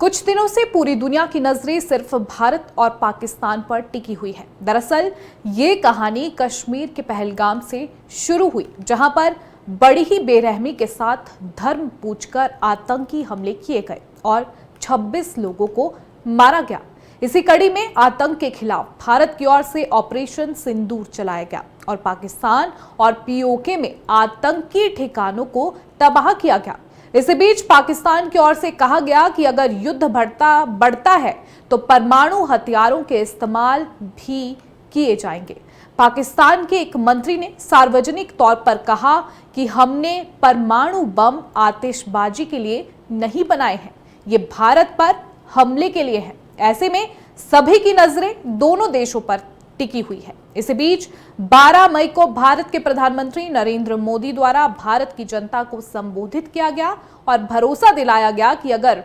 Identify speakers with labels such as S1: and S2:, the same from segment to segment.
S1: कुछ दिनों से पूरी दुनिया की नजरें सिर्फ भारत और पाकिस्तान पर टिकी हुई है। दरअसल ये कहानी कश्मीर के पहलगाम से शुरू हुई, जहां पर बड़ी ही बेरहमी के साथ धर्म पूछकर आतंकी हमले किए गए और 26 लोगों को मारा गया। इसी कड़ी में आतंक के खिलाफ भारत की ओर से ऑपरेशन सिंदूर चलाया गया और पाकिस्तान और पीओके में आतंकी ठिकानों को तबाह किया गया। इसी बीच पाकिस्तान की ओर से कहा गया कि अगर युद्ध बढ़ता है तो परमाणु हथियारों के इस्तेमाल भी किए जाएंगे। पाकिस्तान के एक मंत्री ने सार्वजनिक तौर पर कहा कि हमने परमाणु बम आतिशबाजी के लिए नहीं बनाए हैं, ये भारत पर हमले के लिए है। ऐसे में सभी की नजरें दोनों देशों पर टिकी हुई है। इसी बीच 12 मई को भारत के प्रधानमंत्री नरेंद्र मोदी द्वारा भारत की जनता को संबोधित किया गया और भरोसा दिलाया गया कि अगर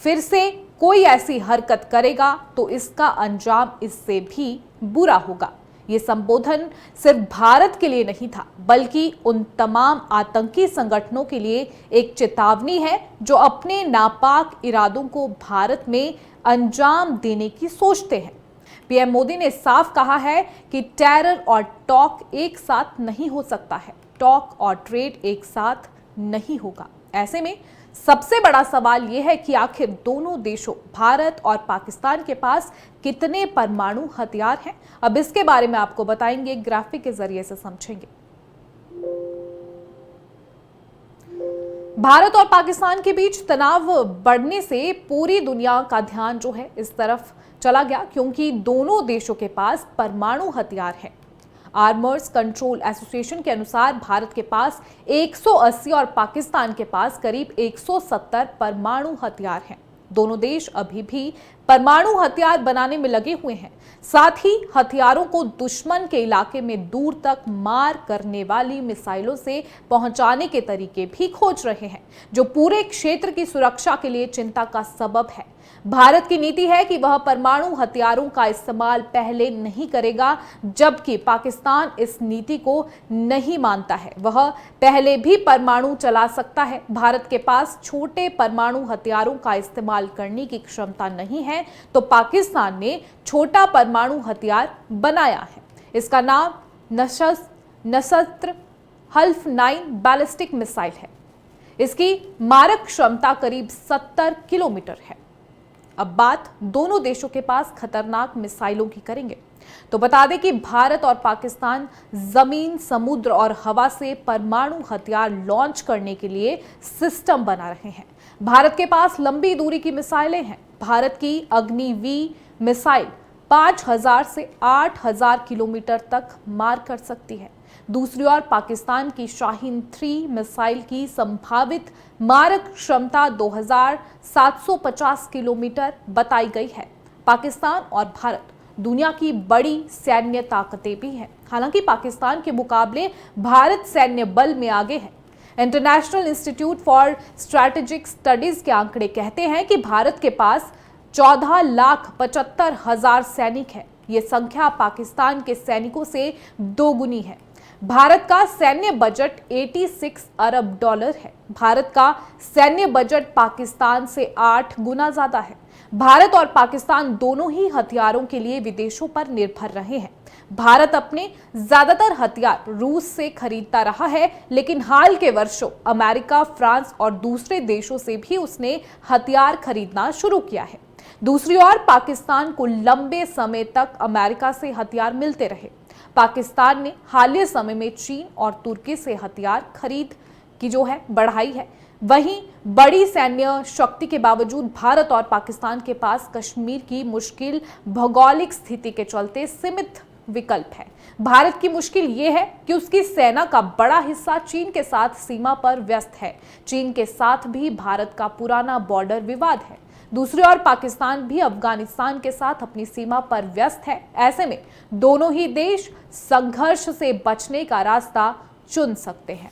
S1: फिर से कोई ऐसी हरकत करेगा तो इसका अंजाम इससे भी बुरा होगा। ये संबोधन सिर्फ भारत के लिए नहीं था, बल्कि उन तमाम आतंकी संगठनों के लिए एक चेतावनी है जो अपने नापाक इरादों को भारत में अंजाम देने की सोचते हैं। पीएम मोदी ने साफ कहा है कि टेरर और टॉक एक साथ नहीं हो सकता है, टॉक और ट्रेड एक साथ नहीं होगा। ऐसे में सबसे बड़ा सवाल यह है कि आखिर दोनों देशों भारत और पाकिस्तान के पास कितने परमाणु हथियार हैं। अब इसके बारे में आपको बताएंगे, ग्राफिक के जरिए से समझेंगे। भारत और पाकिस्तान के बीच तनाव बढ़ने से पूरी दुनिया का ध्यान जो है इस तरफ चला गया, क्योंकि दोनों देशों के पास परमाणु हथियार हैं। आर्मर्स कंट्रोल एसोसिएशन के अनुसार भारत के पास 180 और पाकिस्तान के पास करीब 170 परमाणु हथियार हैं। दोनों देश अभी भी परमाणु हथियार बनाने में लगे हुए हैं। साथ ही हथियारों को दुश्मन के इलाके में दूर तक मार करने वाली मिसाइलों से पहुंचाने के तरीके भी खोज रहे हैं, जो पूरे क्षेत्र की सुरक्षा के लिए चिंता का सबब है। भारत की नीति है कि वह परमाणु हथियारों का इस्तेमाल पहले नहीं करेगा, जबकि पाकिस्तान इस नीति को नहीं मानता है। वह पहले भी परमाणु चला सकता है। भारत के पास छोटे परमाणु हथियारों का इस्तेमाल करने की क्षमता नहीं है, तो पाकिस्तान ने छोटा परमाणु हथियार बनाया है। इसका नाम नसत्र हल्फ 9 बैलिस्टिक मिसाइल है। इसकी मारक क्षमता करीब 70 किलोमीटर है। अब बात दोनों देशों के पास खतरनाक मिसाइलों की करेंगे तो बता दें कि भारत और पाकिस्तान जमीन, समुद्र और हवा से परमाणु हथियार लॉन्च करने के लिए सिस्टम बना रहे हैं। भारत के पास लंबी दूरी की मिसाइलें हैं। भारत की अग्निवी मिसाइल 5000 से 8000 किलोमीटर तक मार कर सकती है। दूसरी ओर पाकिस्तान की शाहीन 3 मिसाइल की संभावित मारक क्षमता 2750 किलोमीटर बताई गई है। पाकिस्तान और भारत दुनिया की बड़ी सैन्य ताकतें भी हैं। हालांकि पाकिस्तान के मुकाबले भारत सैन्य बल में आगे है। International institute for strategic studies के आंकड़े कहते हैं कि भारत के पास 14,75,000 सैनिक है। ये संख्या पाकिस्तान के सैनिकों से दोगुनी है। भारत का सैन्य बजट 86 अरब डॉलर है। भारत का सैन्य बजट पाकिस्तान से 8 गुना ज्यादा है। भारत और पाकिस्तान दोनों ही हथियारों के लिए विदेशों पर निर्भर रहे हैं। भारत अपने ज्यादातर हथियार रूस से खरीदता रहा है, लेकिन हाल के वर्षों अमेरिका, फ्रांस और दूसरे देशों से भी उसने हथियार खरीदना शुरू किया है। दूसरी ओर पाकिस्तान को लंबे समय तक अमेरिका से हथियार मिलते रहे। पाकिस्तान ने हालिया समय में चीन और तुर्की से हथियार खरीद की जो है बढ़ाई है। वहीं बड़ी सैन्य शक्ति के बावजूद भारत और पाकिस्तान के पास कश्मीर की मुश्किल भौगोलिक स्थिति के चलते सीमित विकल्प है। भारत की मुश्किल ये है कि उसकी सेना का बड़ा हिस्सा चीन के साथ सीमा पर व्यस्त है। चीन के साथ भी भारत का पुराना बॉर्डर विवाद है। दूसरी ओर पाकिस्तान भी अफगानिस्तान के साथ अपनी सीमा पर व्यस्त है। ऐसे में दोनों ही देश संघर्ष से बचने का रास्ता चुन सकते हैं।